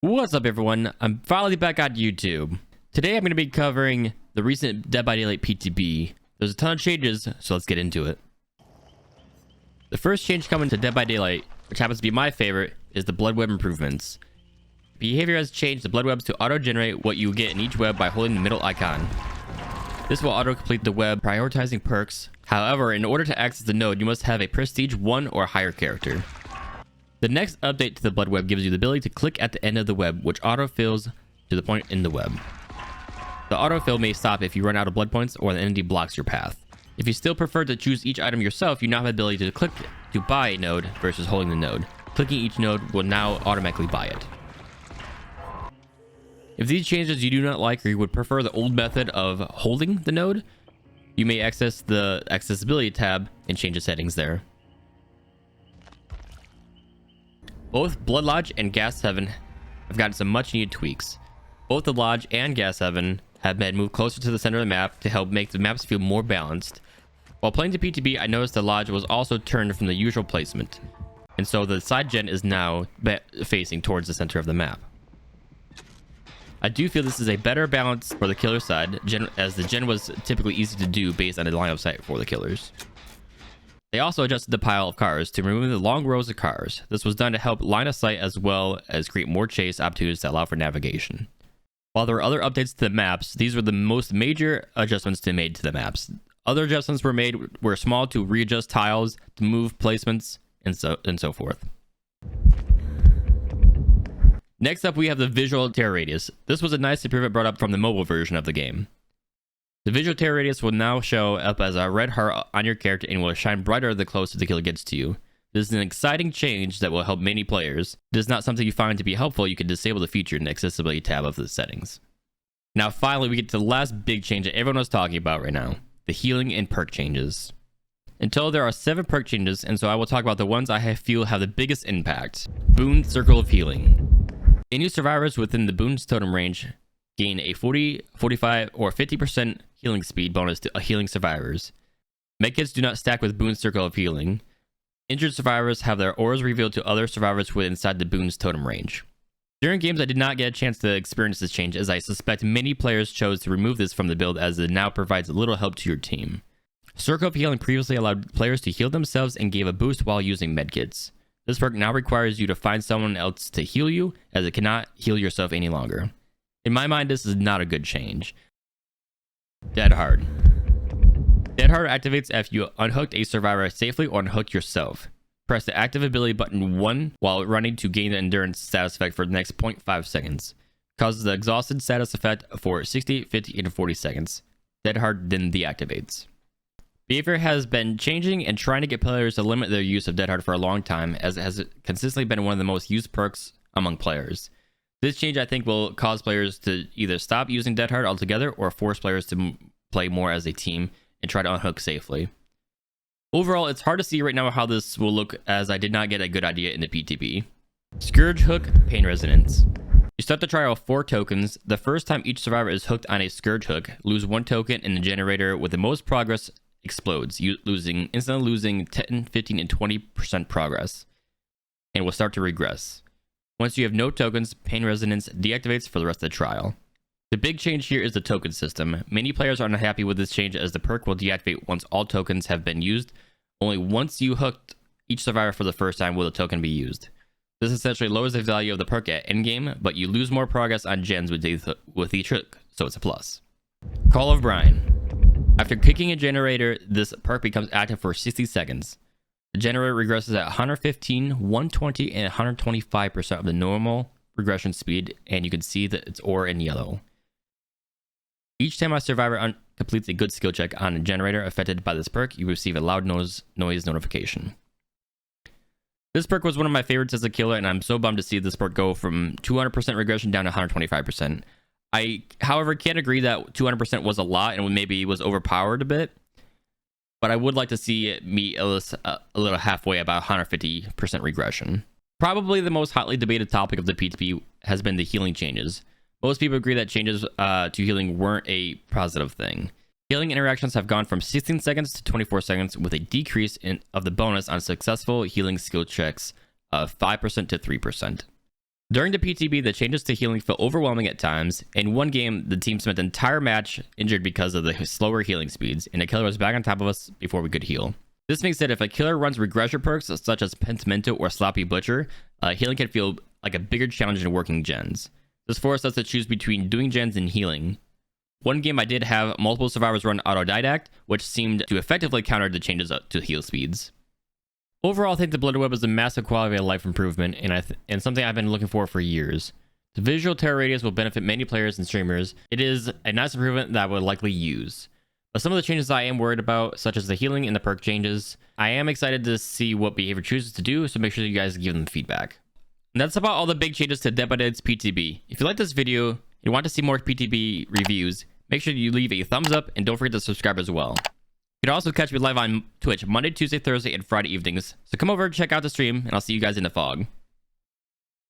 What's up, everyone? I'm finally back on YouTube. Today I'm going to be covering the recent Dead by Daylight PTB. There's a ton of changes, so let's get into it. The first change coming to Dead by Daylight, which happens to be my favorite, is the Bloodweb improvements. Behavior has changed the Bloodwebs to auto-generate what you get in each web by holding the middle icon. This will auto-complete the web, prioritizing perks. However, in order to access the node, you must have a Prestige 1 or higher character. The next update to the Bloodweb gives you the ability to click at the end of the web, which autofills to the point in the web. The autofill may stop if you run out of blood points or the entity blocks your path. If you still prefer to choose each item yourself, you now have the ability to click to buy a node versus holding the node. Clicking each node will now automatically buy it. If these changes you do not like, or you would prefer the old method of holding the node, you may access the accessibility tab and change the settings there. Both Blood Lodge and Gas Heaven have gotten some much needed tweaks. Both the Lodge and Gas Heaven have been moved closer to the center of the map to help make the maps feel more balanced. While playing the PTB, I noticed the Lodge was also turned from the usual placement, and so the side gen is now facing towards the center of the map. I do feel this is a better balance for the killer side, as the gen was typically easy to do based on the line of sight for the killers. They also adjusted the pile of cars to remove the long rows of cars. This was done to help line of sight as well as create more chase opportunities that allow for navigation. While there were other updates to the maps, these were the most major adjustments made to the maps. Other adjustments were small to readjust tiles, to move placements, and so forth. Next up, we have the visual terror radius. This was a nice improvement brought up from the mobile version of the game. The visual terror radius will now show up as a red heart on your character and will shine brighter the closer the killer gets to you. This is an exciting change that will help many players. If this is not something you find to be helpful, you can disable the feature in the accessibility tab of the settings. Now finally, we get to the last big change that everyone was talking about right now, the healing and perk changes. In total, there are 7 perk changes, and so I will talk about the ones I feel have the biggest impact. Boon Circle of Healing. Any survivors within the Boon's totem range gain a 40, 45, or 50% healing speed bonus to healing survivors. Medkits do not stack with Boon's Circle of Healing. Injured survivors have their auras revealed to other survivors within inside the Boon's totem range. During games, I did not get a chance to experience this change, as I suspect many players chose to remove this from the build, as it now provides little help to your team. Circle of Healing previously allowed players to heal themselves and gave a boost while using medkits. This perk now requires you to find someone else to heal you, as it cannot heal yourself any longer. In my mind, this is not a good change. Dead Hard. Dead Hard activates if you unhooked a survivor safely or unhook yourself. Press the active ability button 1 while running to gain the endurance status effect for the next 0.5 seconds. Causes the exhausted status effect for 60, 50, and 40 seconds. Dead Hard then deactivates. Behavior has been changing and trying to get players to limit their use of Dead Hard for a long time, as it has consistently been one of the most used perks among players. This change, I think, will cause players to either stop using Dead Hard altogether or force players to play more as a team and try to unhook safely. Overall, it's hard to see right now how this will look, as I did not get a good idea in the PTB. Scourge Hook, Pain Resonance. You start the trial with 4 tokens. The first time each survivor is hooked on a Scourge Hook, lose 1 token, and the generator with the most progress explodes, instantly losing 10, 15, and 20% progress, and will start to regress. Once you have no tokens, Pain Resonance deactivates for the rest of the trial. The big change here is the token system. Many players are unhappy with this change, as the perk will deactivate once all tokens have been used. Only once you hooked each survivor for the first time will the token be used. This essentially lowers the value of the perk at endgame, but you lose more progress on gens with each hook, so it's a plus. Call of Brine. After kicking a generator, this perk becomes active for 60 seconds. The generator regresses at 115, 120, and 125% of the normal regression speed, and you can see that it's aura in yellow. Each time a survivor completes a good skill check on a generator affected by this perk, you receive a loud noise notification. This perk was one of my favorites as a killer, and I'm so bummed to see this perk go from 200% regression down to 125%. I, however, can't agree that 200% was a lot and maybe was overpowered a bit, but I would like to see it meet a little halfway, about 150% regression. Probably the most hotly debated topic of the PTB has been the healing changes. Most people agree that changes to healing weren't a positive thing. Healing interactions have gone from 16 seconds to 24 seconds, with a decrease of the bonus on successful healing skill checks of 5% to 3%. During the PTB, the changes to healing felt overwhelming at times. In one game, the team spent the entire match injured because of the slower healing speeds, and a killer was back on top of us before we could heal. This being said, if a killer runs regression perks such as Pentimento or Sloppy Butcher, healing can feel like a bigger challenge in working gens. This forced us to choose between doing gens and healing. One game I did have multiple survivors run Autodidact, which seemed to effectively counter the changes to heal speeds. Overall, I think the Bloodweb is a massive quality of life improvement and something I've been looking for years. The visual terror radius will benefit many players and streamers. It is a nice improvement that I would likely use. But some of the changes I am worried about, such as the healing and the perk changes, I am excited to see what behavior chooses to do, so make sure you guys give them feedback. And that's about all the big changes to Dead by Dead's PTB. If you like this video and want to see more PTB reviews, make sure you leave a thumbs up and don't forget to subscribe as well. You can also catch me live on Twitch Monday, Tuesday, Thursday, and Friday evenings. So come over and check out the stream, and I'll see you guys in the fog.